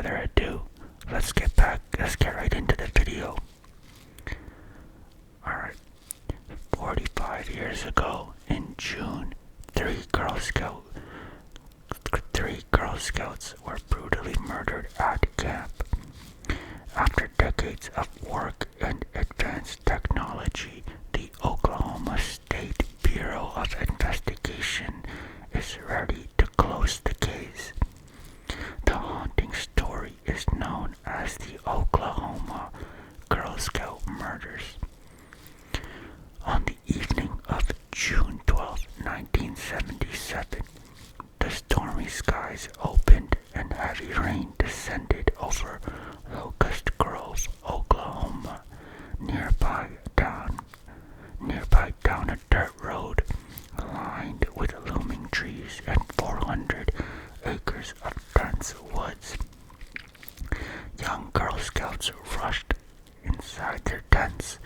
further ado, let's get right into the video. Alright, 45 years ago in June, three Girl Scouts were brutally murdered at camp. After decades of work and advanced technology, the Oklahoma State Bureau of Investigation is ready to close the case. The haunting story is known as the Oklahoma Girl Scout murders. On the evening of June 12, 1977, the stormy skies opened and heavy rain descended over Locust Grove, Oklahoma, nearby down a dirt road lined with looming trees and 400 acres of dense woods. Young Girl Scouts rushed inside their tents.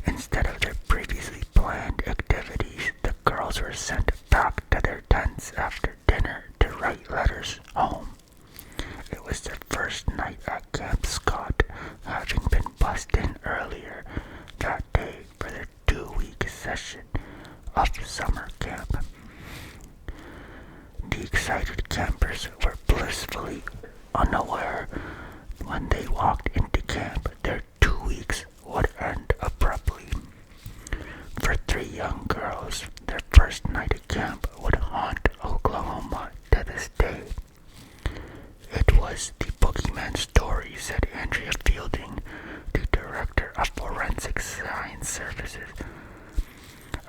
Instead of their previously planned activities, the girls were sent back to their tents after dinner to write letters home. It was their first night at Camp Scott, having been bussed in earlier that day for their 2-week session of summer camp. The excited campers were blissfully unaware when they walked into camp their 2 weeks would end abruptly. For three young girls, their first night at camp would haunt Oklahoma to this day. It was the boogeyman story, said Andrea Fielding, the director of Forensic Science Services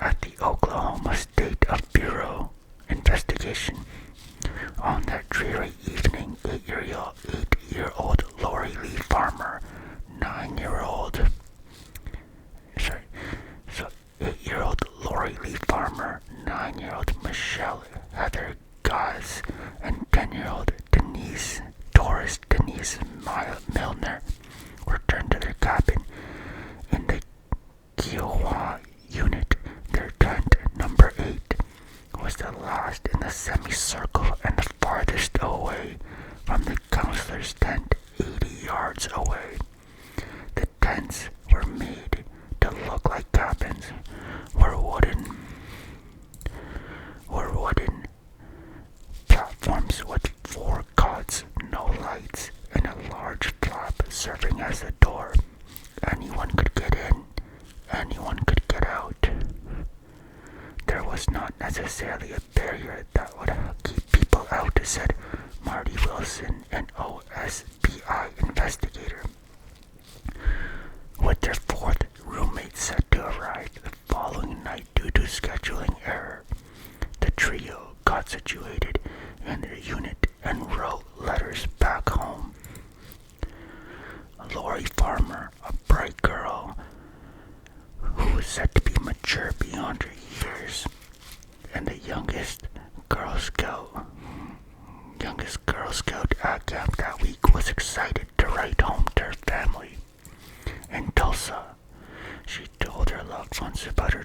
at the Oklahoma State Bureau Investigation. On that dreary evening, 8-year-old Lori Lee Farmer, 8-year-old Lori Lee Farmer, 9-year-old Michelle Heather Gaz, and 10-year-old Doris Denise Milner returned to their cabin in the Kiowa unit. Their tent, number 8, was the last in the semicircle and the farthest away from the counselor's tent, 80 yards away. The tents were made to look like cabins, were wooden platforms with 4 cots, no lights, and a large flap serving as a door. Anyone could get in, anyone could get out. There was not necessarily a barrier that would keep people out, said Marty Wilson, an OSBI investigator. With their 4th roommate set to arrive the following night due to scheduling error, the trio got situated in their unit and wrote letters back home. Lori Farmer, a bright girl who was said to be mature beyond her years, and the youngest Girl Scout at camp that week, was excited to write home to her family. In Tulsa, she told her loved ones about her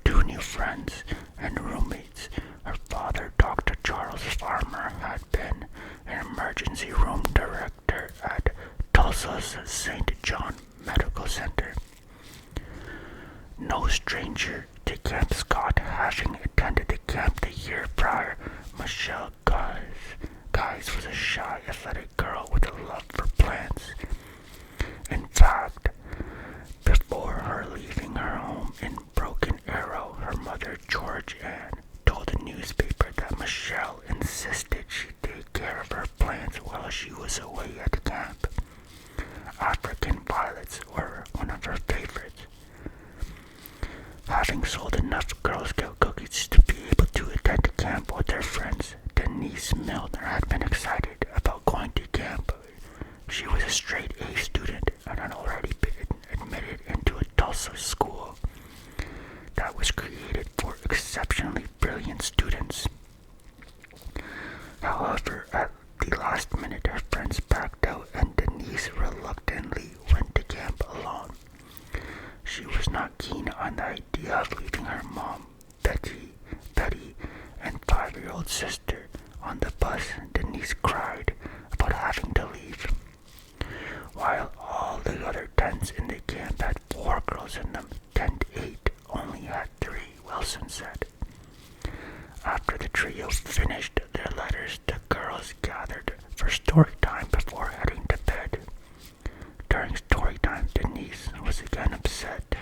2 new friends and roommates. Her father, Dr. Charles Farmer, had been an emergency room director at Tulsa's St. John Medical Center. No stranger to Camp Scott, having attended the camp the year prior, Michelle Guys was a shy, athletic girl with a love for plants. In fact, before her leaving her home in Broken Arrow, her mother, George Ann, told the newspaper that Michelle insisted she take care of her plants while she was away at camp. African violets were one of her favorites. Having sold enough Girl Scout cookies to be able to attend camp with her friends, Denise Milner had been excited about going to camp. She was a straight A student and had already been admitted into a Tulsa school that was created for exceptionally brilliant students. However, at the last minute, her friends backed out and Denise reluctantly went to camp alone. She was not keen on the idea of leaving her mom, Betty, and 5-year-old sister on the bus. Denise cried about having for story time before heading to bed. During story time, Denise was again upset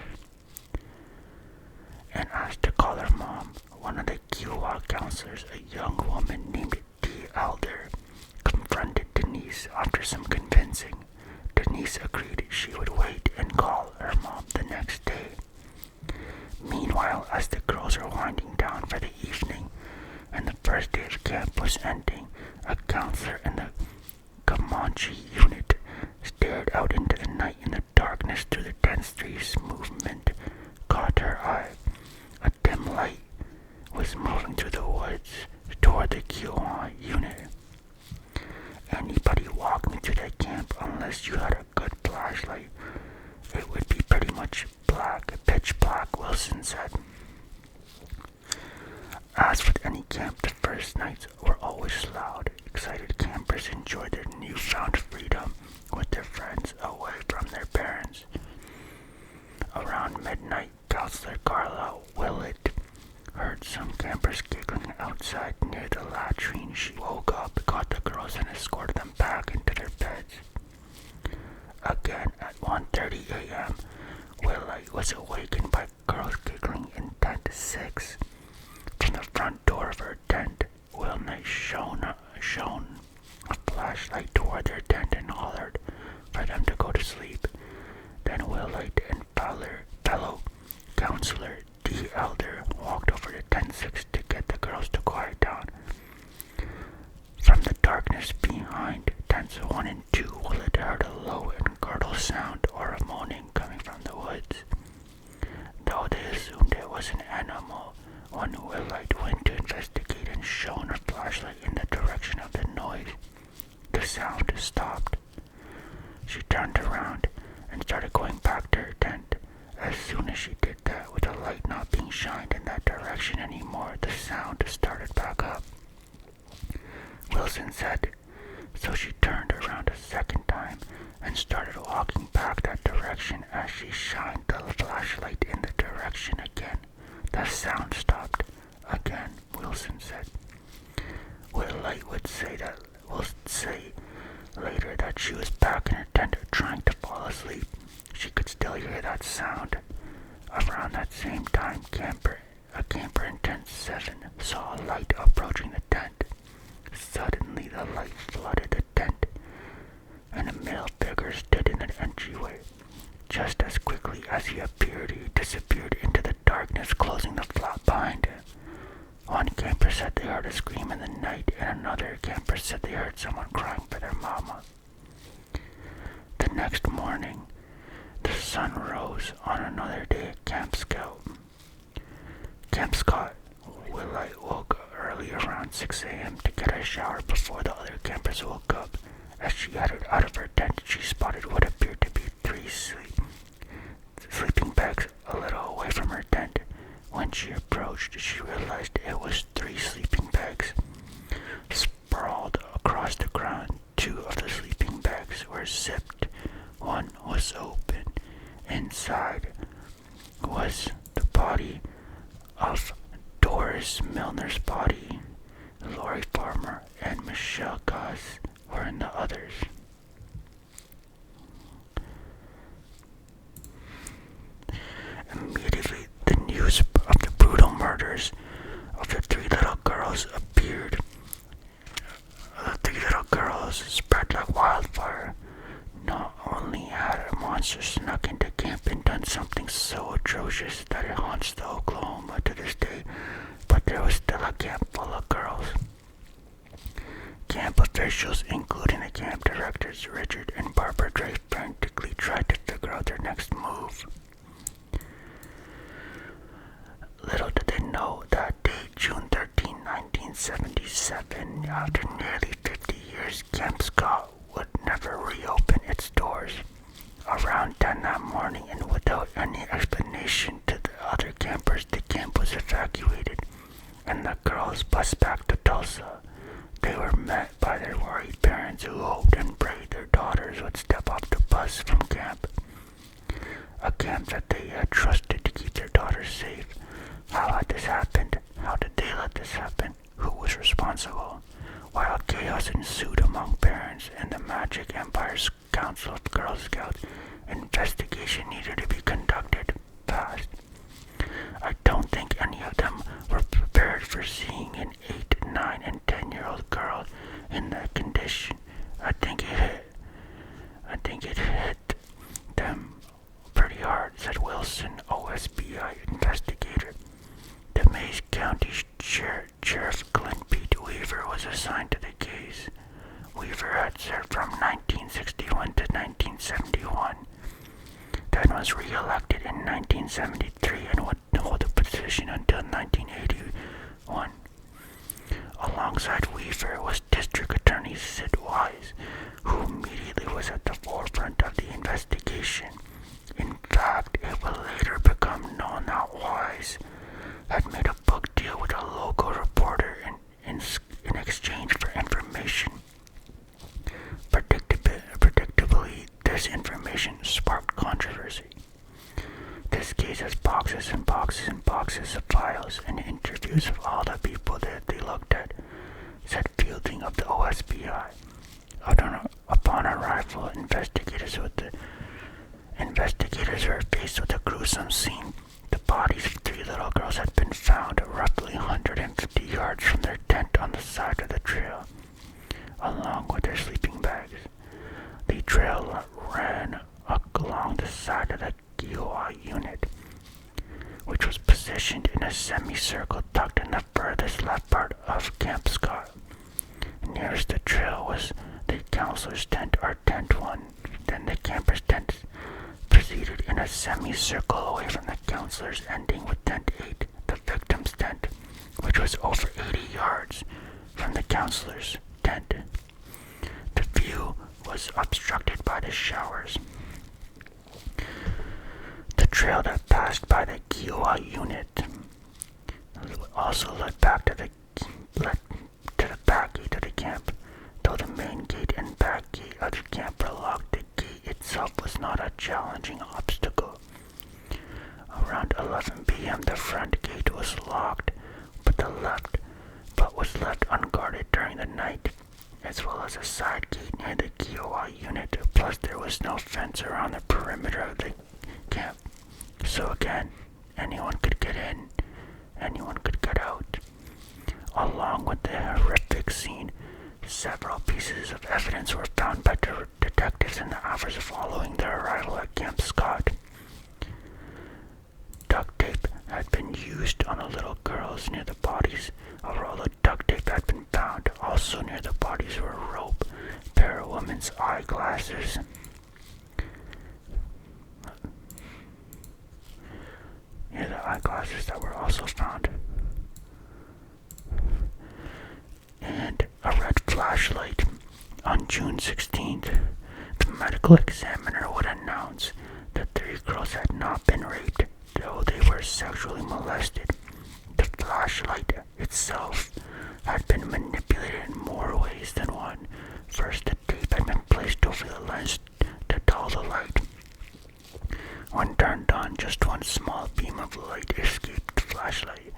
and asked to call her mom. One of the Kiowa counselors, a young woman named Dee Elder, confronted Denise after some convincing. Denise agreed she would wait and call her mom the next day. Meanwhile, as the girls were winding down for the evening and the first day of camp was ending, a counselor in the Comanche unit stared out into the night in the darkness through the dense trees. Movement caught her eye. A dim light was moving through the woods toward the Kiowa unit. Anybody walking through the camp, unless you had a good flashlight, it would be pretty much black, pitch black, Wilson said. As with any camp, the first nights were always loud. Excited campers enjoyed their newfound freedom with their friends away from their parents. Around midnight, Counselor Carla Willett heard some campers giggling outside near the latrine. She woke up, got the girls, and escorted them back into their beds. Again, at 1:30 a.m., Willett was awakened by girls giggling in tent 6. From the front door of her tent, Willett shone a flashlight toward their tent and hollered for them to go to sleep. Then Willett and fellow counselor Dee Elder walked over to tent 6 to get the girls to quiet down. From the darkness behind tents 1 and 2, Willett heard a low and gurgle sound or a moaning coming from the woods. Though they assumed it was an animal, when Willett went to investigate and shone her flashlight in the direction of the noise, the sound stopped. She turned around and started going back to her tent. As soon as she did that, with the light not being shined in that direction anymore, the sound started back up. Wilson said, so she turned around a second time and started walking back that direction. As she shined the flashlight in the direction again, the sound stopped again, Wilson said. Willett would say later that she was back in her tent trying to fall asleep. She could still hear that sound. Around that same time, a camper in tent 7 saw a light approaching the tent. Suddenly, the light flooded the tent, and a male figure stood in the entryway. Just as quickly as he appeared, he disappeared into the darkness, closing the flap behind him. One camper said they heard a scream in the night, and another camper said they heard someone crying for their mama. The next morning, the sun rose on another day at Camp Scout. Camp Scott Willett woke early around 6 a.m. to get a shower before the other campers woke up. As she headed out of her tent, she spotted what appeared to be 3 sleeping bags a little away from her tent. When she approached, she realized it was 3 sleeping bags. Sprawled across the ground, 2 of the sleeping bags were zipped. One was open. Inside was the body of Doris Milner's body. Leroy Farmer and Michelle Goss were in the others. Immediately, the news of the brutal murders of the 3 little girls appeared. The 3 little girls spread like wildfire. Not only had a monster snuck into camp and done something so atrocious that it haunts the Oklahoma to this day, but there was still a camp full of girls. Camp officials, including the camp directors Richard and Barbara Drake, frantically tried to figure out their next move. Little did they know that day, June 13, 1977, after nearly 50 years, Camp Scott would never reopen its doors. Around 10 that morning, and without any explanation to the other campers, the camp was evacuated, and the girls bused back to Tulsa. They were met by their worried parents who hoped and prayed their daughters would step off the bus from camp. A camp that they had trusted to keep their daughters safe. How had this happened? How did they let this happen? Who was responsible? While chaos ensued among parents, Magic Empire's Council of Girl Scouts, investigation needed to be conducted fast. I don't think any of them were prepared for seeing an 8, 9, and 10-year-old girl in that condition. I think it hit them pretty hard, said Wilson, OSBI investigator. The Mays County Sheriff Clint Pete Weaver was assigned to the case. Weaver had served from 1961 to 1971, then was re-elected in 1973 and would hold the position until 1981. Alongside Weaver was District Attorney Sid Wise, who immediately was at the forefront of the investigation. In fact, it would later become known that Wise had made a book deal with a local reporter in exchange for information. Predictably, this information sparked controversy. This case has boxes and boxes and boxes of files and interviews of all the people that they looked at, said Fielding of the OSBI. Upon arrival, investigators were faced with a gruesome scene. The bodies of 3 little girls had been found roughly 150 yards from their tent on the side of the trail, along with their sleeping bags. The trail ran along the side of the GOI unit, which was positioned in a semicircle tucked in the furthest left part of Camp Scott. Nearest the trail was the counselor's tent, or Tent 1. Then the camper's tent proceeded in a semicircle away from the counselor's, ending with Tent 8, the victim's tent, which was over 80 yards from the counselor's tent. The view was obstructed by the showers. The trail that passed by the GOI unit also led back to the back gate of the camp. Though the main gate and back gate of the camp were locked, the gate itself was not a challenging obstacle. Around 11 p.m. the front gate was locked, but was left unguarded during the night, as well as a side gate near the GOI unit. Plus, there was no fence around the perimeter of the camp. So again, anyone could get in, anyone could get out. Along with the horrific scene, several pieces of evidence were found by detectives in the hours following their arrival at Camp Scott. Duct tape had been used on the little girls near the bodies. A roll of duct tape had been found. Also near the bodies were a rope, a pair of women's eyeglasses, that were also found, and a red flashlight. On June 16th, the medical examiner would announce that 3 girls had not been raped, though they were sexually molested. The flashlight itself had been manipulated in more ways than one. First, the tape had been placed over the lens to dull the light. When turned on, just one small beam of light escaped the flashlight.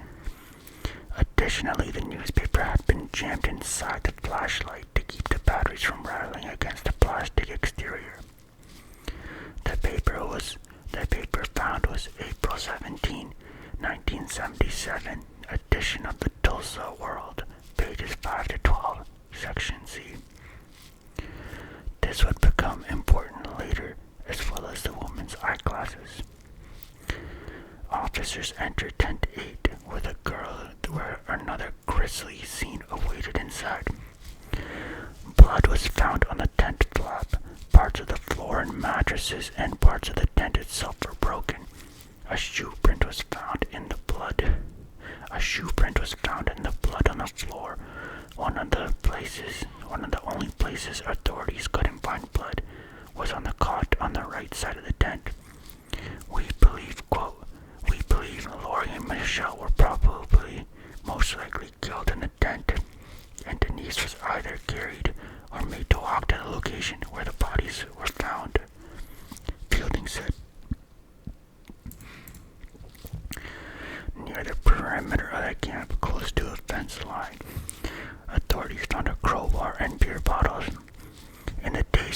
Additionally, the newspaper had been jammed inside the flashlight to keep the batteries from rattling against the plastic exterior. The paper found was April 17, 1977, edition of the Tulsa World, pages 5 to 12, section C. This would become important later, as well as the woman's eyeglasses. Officers entered Tent 8 where another grisly scene awaited inside. Blood was found on the tent flap. Parts of the floor and mattresses and parts of the tent itself were broken. A shoe print was found in the blood on the floor. One of the only places authorities couldn't find blood was on the cot on the right side of the tent. We believe Leroy and Michelle were probably most likely killed in the tent, and Denise was either carried or made to walk to the location where the bodies were found, Fielding said. Near the perimeter of the camp, close to a fence line, authorities found a crowbar and beer bottles. In the days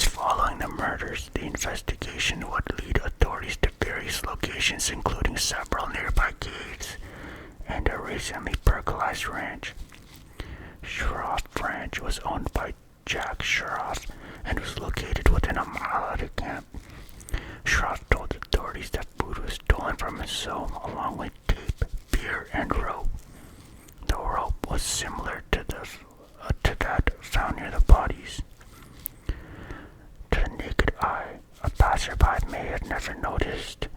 Schroff and was located within a mile of the camp. Schroff told authorities that food was stolen from his cell along with tape, beer, and rope. The rope was similar to that found near the bodies. To the naked eye, a passerby may have never noticed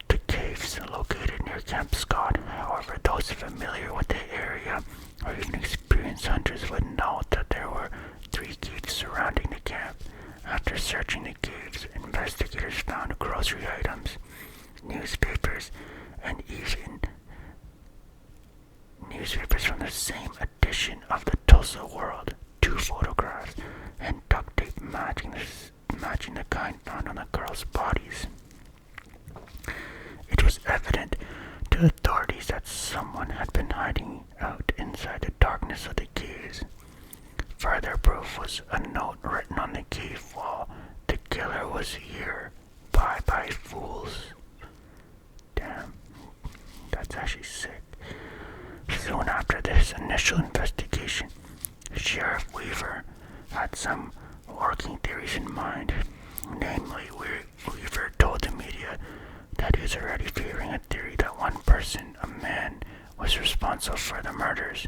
the caves located near Camp Scott. However, those familiar with the area or even experienced hunters would know that there were 3 caves surrounding the camp. After searching the caves, investigators found grocery items, newspapers, and even newspapers from the same edition of the Tulsa World, 2 photographs, and duct tape matching the kind found on the girls' bodies. It was evident to authorities that someone had been hiding out inside the darkness of the caves. Further proof was a note written on the cave wall. The killer was here. Bye-bye, fools. Damn, that's actually sick. Soon after this initial investigation, Sheriff Weaver had some working theories in mind. Namely, Weaver told the media that he was already favoring a theory that one person, a man, was responsible for the murders.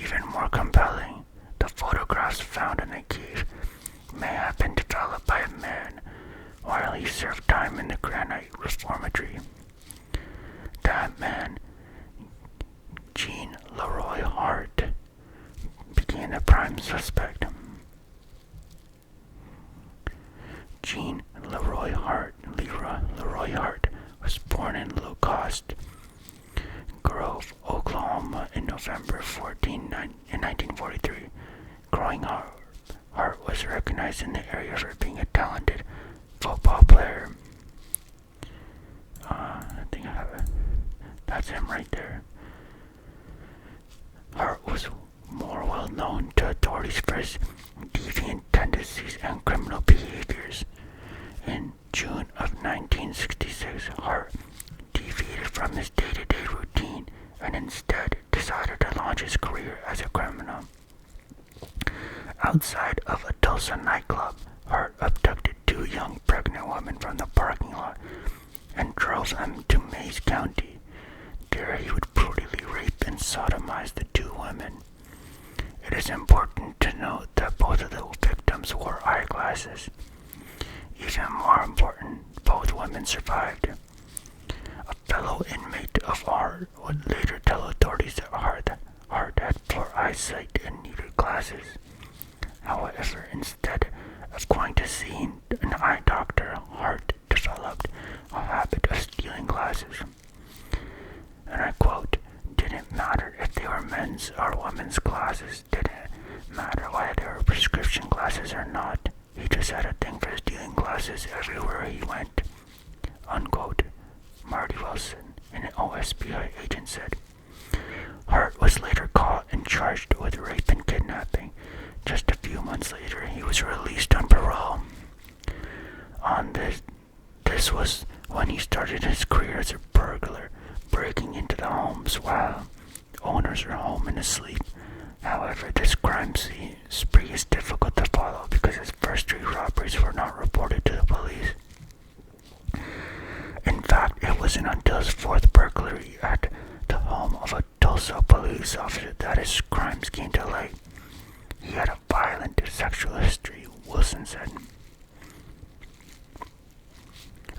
Even more compelling, the photographs found in the cave may have been developed by a man while he served time in the Granite Reformatory. That man, Jean Leroy Hart, became the prime suspect. Jean Leroy Hart, Leroy Hart, was born in Locust Grove, Oklahoma, in November 1943. Growing up, Hart was recognized in the area for being a talented football player. I think I have it. That's him right there. Hart was more well known to authorities for his deviant tendencies and criminal behaviors. In June of 1966, Hart deviated from his day-to-day routine and instead decided to launch his career as a criminal. Outside of a Tulsa nightclub, Hart abducted 2 young pregnant women from the parking lot and drove them to Mays County. There he would brutally rape and sodomize the 2 women. It is important to note that both of the victims wore eyeglasses. Even more important, both women survived. A fellow inmate of Hart would later tell authorities that Hart had poor eyesight and needed glasses. However, instead of going to see an eye doctor, Hart developed a habit of stealing glasses. And I quote, "Didn't matter if they were men's or women's glasses, didn't matter whether they were prescription glasses or not. He just had a thing for stealing glasses everywhere he went," unquote. Marty Wilson, an OSBI agent, said. Hart was later caught and charged with rape and kidnapping. Just a few months later, he was released on parole. This was when he started his career as a burglar, breaking into the homes while owners were home and asleep. However, this crime spree is difficult to follow because his first 3 robberies were not reported to the police. In fact, it wasn't until his 4th burglary at the home of a Tulsa police officer that his crimes came to light. He had a violent sexual history, Wilson said.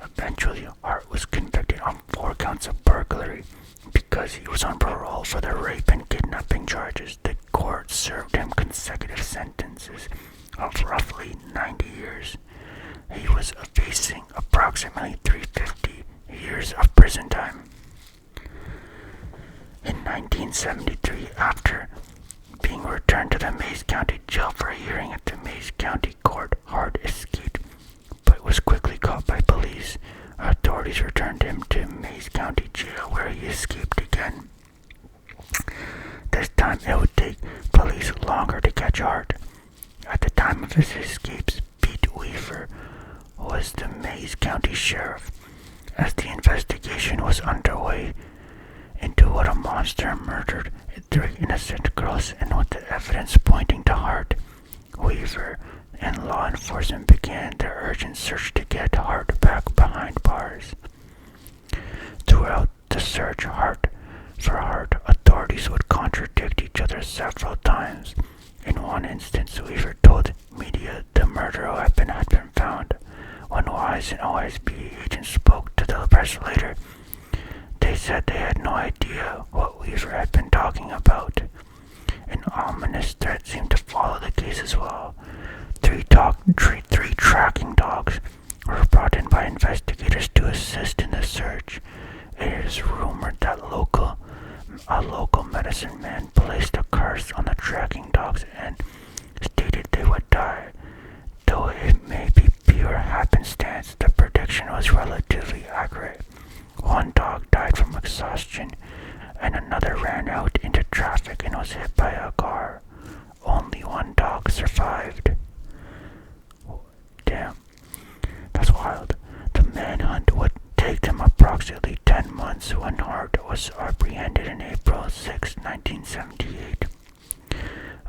Eventually, Hart was convicted on 4 counts of burglary. Because he was on parole for the rape and kidnapping charges, the court served him consecutive sentences of roughly 90 years. He was facing approximately 350 years of prison time. In 1973, after being returned to the Mays County Jail for a hearing at the Mays County Court, Hart escaped, but was quickly caught by police. Authorities returned him to Mays County Jail, where he escaped again. This time it would take police longer to catch Hart. At the time of his escapes, Pete Weaver was the Mays County Sheriff. As the investigation was underway into what a monster murdered 3 innocent girls and with the evidence pointing to Hart, Weaver and law enforcement began their urgent search to get Hart back behind bars. Throughout the search for Hart, authorities would contradict each other several times. In one instance, Weaver told media the murder weapon had been found. When Wise and OSB agents spoke to the press later, they said they had no idea what Weaver had been talking about. An ominous threat seemed to follow the case as well. Three tracking dogs were brought in by investigators to assist in the search. It is rumored that a local medicine man placed a curse on the tracking dogs and stated they would die. Though it may be pure happenstance, the prediction was relatively accurate. One dog died from exhaustion, and another ran out into traffic and was hit by a car. Only one dog survived. Damn, that's wild. The manhunt would take them approximately 10 months when Hart was apprehended in April 6, 1978.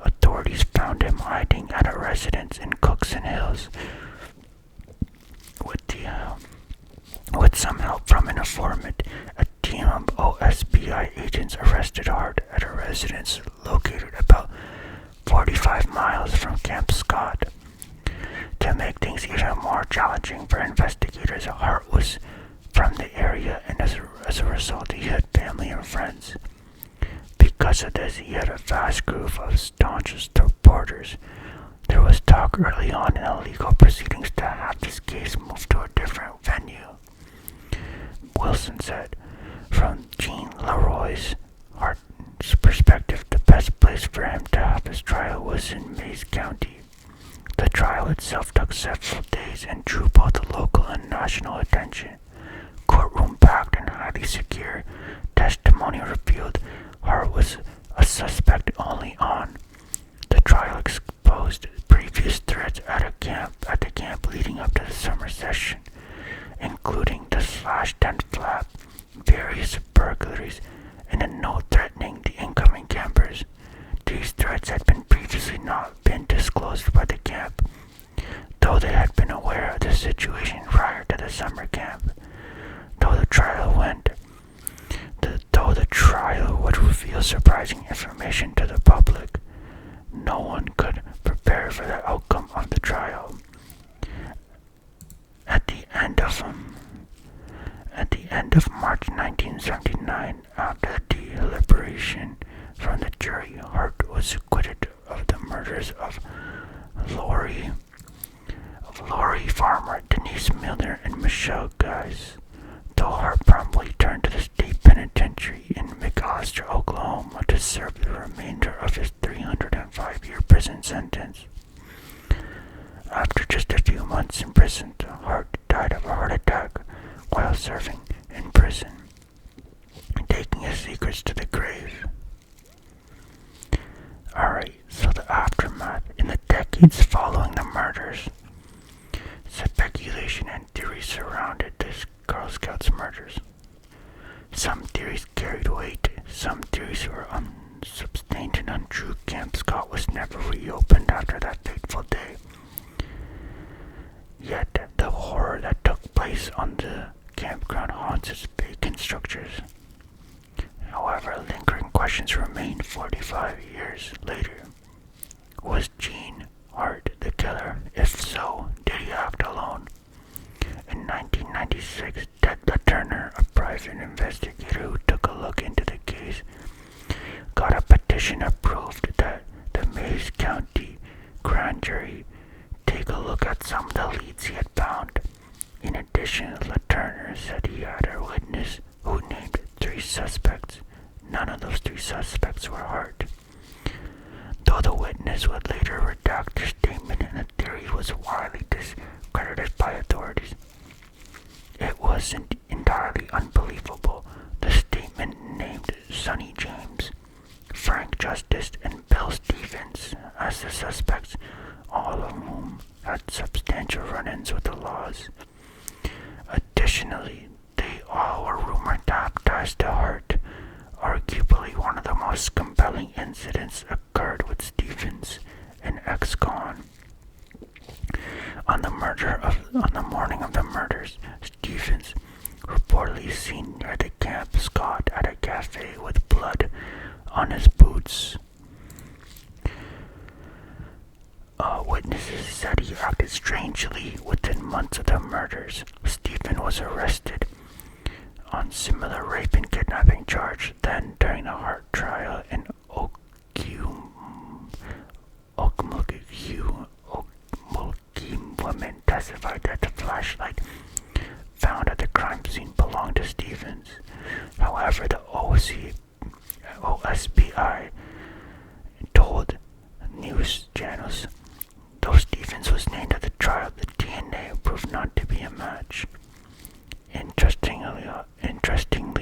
Authorities found him hiding at a residence in Cookson Hills. With some help from an informant, a team of OSBI agents arrested Hart at a residence located about 45 miles from Camp Scott. To make things even more challenging for investigators, Hart was from the area, and as a result, he had family and friends. Because of this, he had a vast group of staunch supporters. There was talk early on in the legal proceedings to have this case moved to a different venue. Wilson said, from Gene Leroy's Hart's perspective, the best place for him to have his trial was in Mays County. The trial itself took several days and drew both local and national attention. Courtroom packed and highly secure. Testimony revealed Hart was a suspect only on. The trial exposed previous threats at the camp leading up to the summer session, including the slash tent flap, various burglaries, and a note threatening the incoming campers. These threats had been previously not been disclosed by the camp, though they had been aware of the situation prior to the summer camp. Though the trial would reveal surprising information to the public, no one could prepare for the outcome of the trial. At the end of March 1979, after deliberation from the jury, Hart was acquitted of the murders of Lori Farmer, Denise Miller, and Michelle Guys. Though Hart promptly turned to the state penitentiary in McAlester, Oklahoma, to serve the remainder of his 305-year prison sentence. After just a few months in prison, Hart died of a heart attack while serving in prison, taking his secrets to the grave. Alright, so the aftermath. In the decades following the murders, speculation and theories surrounded this Girl Scouts murders. Some theories carried weight, some theories were unsubstantiated and untrue. Camp Scott was never reopened after that fateful day. Yet the horror that took place on the campground haunts its vacant structures. However, lingering questions remain 45 years later. Was Gene Hart the killer? If so, did he act alone? In 1996, Ted Turner, a private investigator who took a look into the case, got a petition approved that the Mays County grand jury take a look at some of the leads he had found. In addition, Turner said he had a witness who named 3 suspects. None of those 3 suspects were Hart. Though the witness would later redact their statement and the theory was widely discredited by authorities, it wasn't entirely unbelievable. The statement named Sonny James, Frank Justice, and Bill Stevens as the suspects, all of whom had substantial run-ins with the laws. Additionally, they all were rumored to have ties to Hart. Arguably one of the most compelling incidents occurred with Stevens, an ex-con. On the morning of the murders, Stevens reportedly seen near the camp Scott at a cafe with blood on his boots. Witnesses said he acted strangely within months of the murders. Stephen was arrested on similar rape and kidnapping charge. Then, during the Hart trial in Okmulgee, women testified that the flashlight found at the crime scene belonged to Stevens. However, the OSBI told news channels, though Stevens was named at the trial, the DNA proved not to be a match. Interestingly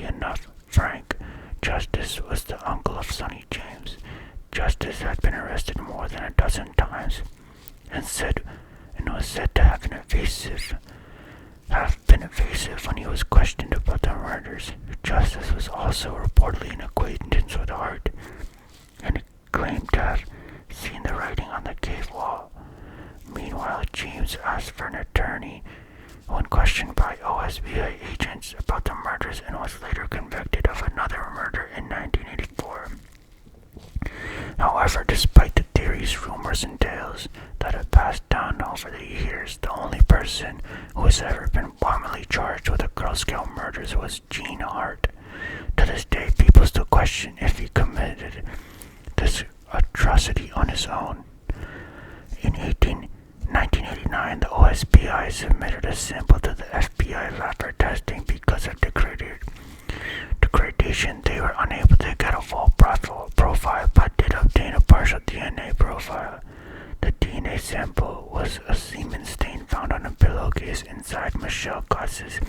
enough, Frank Justice was the uncle of Sonny James. Justice had been arrested more than a dozen times and was said to have been evasive when he was questioned about the murders. Justice was also reportedly an acquaintance with Hart and claimed to have seen the writing on the cave wall. Meanwhile, James asked for an attorney when questioned by OSBI agents about the murders and was later convicted of another murder in 1984. However, despite the theories, rumors, and tales that have passed down over the years, the only person who has ever been formally charged with the Girl Scout murders was Gene Hart. To this day, people still question if he committed this atrocity on his own. In 1989, the OSBI submitted a sample to the FBI lab for testing. Because of degradation, they were unable to get a full profile, but did obtain a partial DNA profile. The DNA sample was a semen stain found on a pillowcase inside Michelle Goss's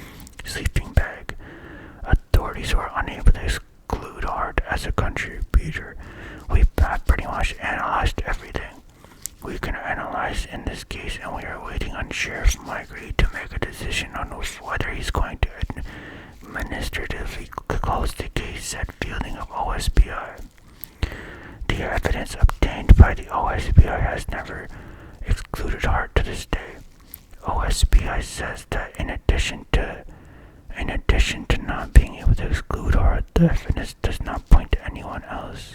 sleeping bag. Authorities were unable to exclude Hart as a contributor. We have pretty much analyzed everything we can analyze in this case, and we are waiting on Sheriff Mike Reed to make a decision on whether he's going to administratively close the case, said Fielding of OSBI. The evidence obtained by the OSBI has never excluded Hart to this day. OSBI says that in addition to not being able to exclude Hart, the evidence does not point to anyone else.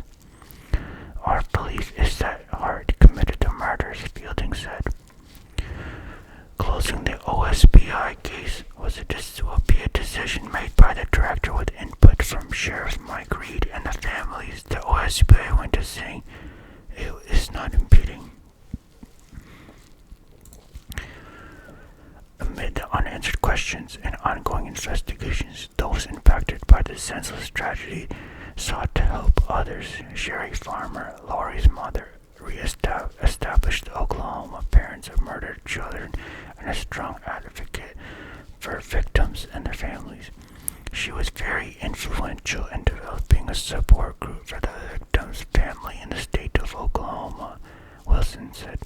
Our belief is that Hart committed the murders, Fielding said. Closing the OSBI case will be a decision made by the director with input from Sheriff Mike Reed and the families. The OSBI went to saying it is not impeding. Amid the unanswered questions and ongoing investigations, those impacted by the senseless tragedy sought to help others. Sherry Farmer, Lori's mother, established the Oklahoma Parents of Murdered Children and a strong advocate for victims and their families. She was very influential in developing a support group for the victims' family in the state of Oklahoma, Wilson said.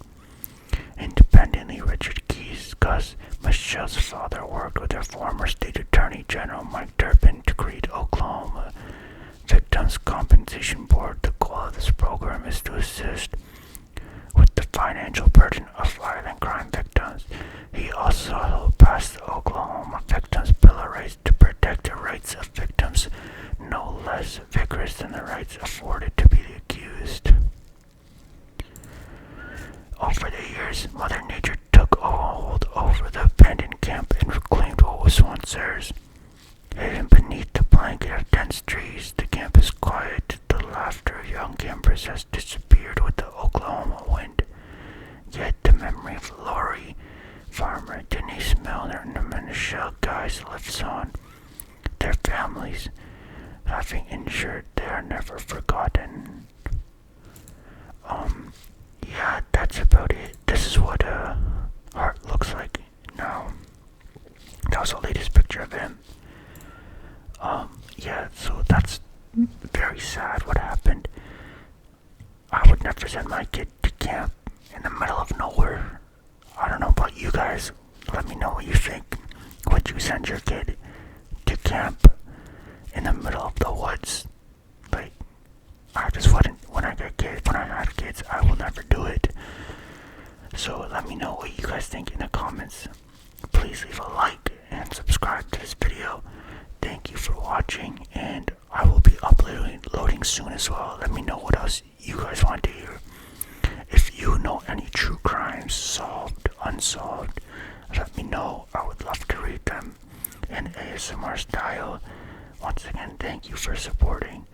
Independently, Richard Keyes, Gus, Michelle's father, worked with their former state attorney general Mike Turpin to create Oklahoma Victims Compensation Board. The goal of this program is to assist with the financial burden of violent crime victims. He also helped pass the Oklahoma Victims Bill of Rights to protect the rights of victims, no less vigorous than the rights afforded to the accused. Over the years, Mother Nature took a hold over the abandoned camp and reclaimed what was once theirs. Hidden beneath the blanket of dense trees, the camp is quiet. The laughter of young campers has disappeared with the Oklahoma wind. Yet the memory of Leroy, Farmer, Denise Milner, and Michelle Guys lives on. Their families, having ensured they are never forgotten. Yeah, that's about it. This is what Hart looks like now. That was the latest picture of him. Yeah, so that's very sad what happened. I would never send my kid to camp in the middle of nowhere. I don't know about you guys. Let me know what you think. Would you send your kid to camp in the middle of the woods? Like, I just wouldn't. When I had kids, I will never do it. So let me know what you guys think in the comments. Please leave a like and subscribe to this video. Thank you for watching, and I will be uploading soon as well. Let me know what else you guys want to hear. If you know any true crimes, solved, unsolved, let me know. I would love to read them in ASMR style. Once again, thank you for supporting.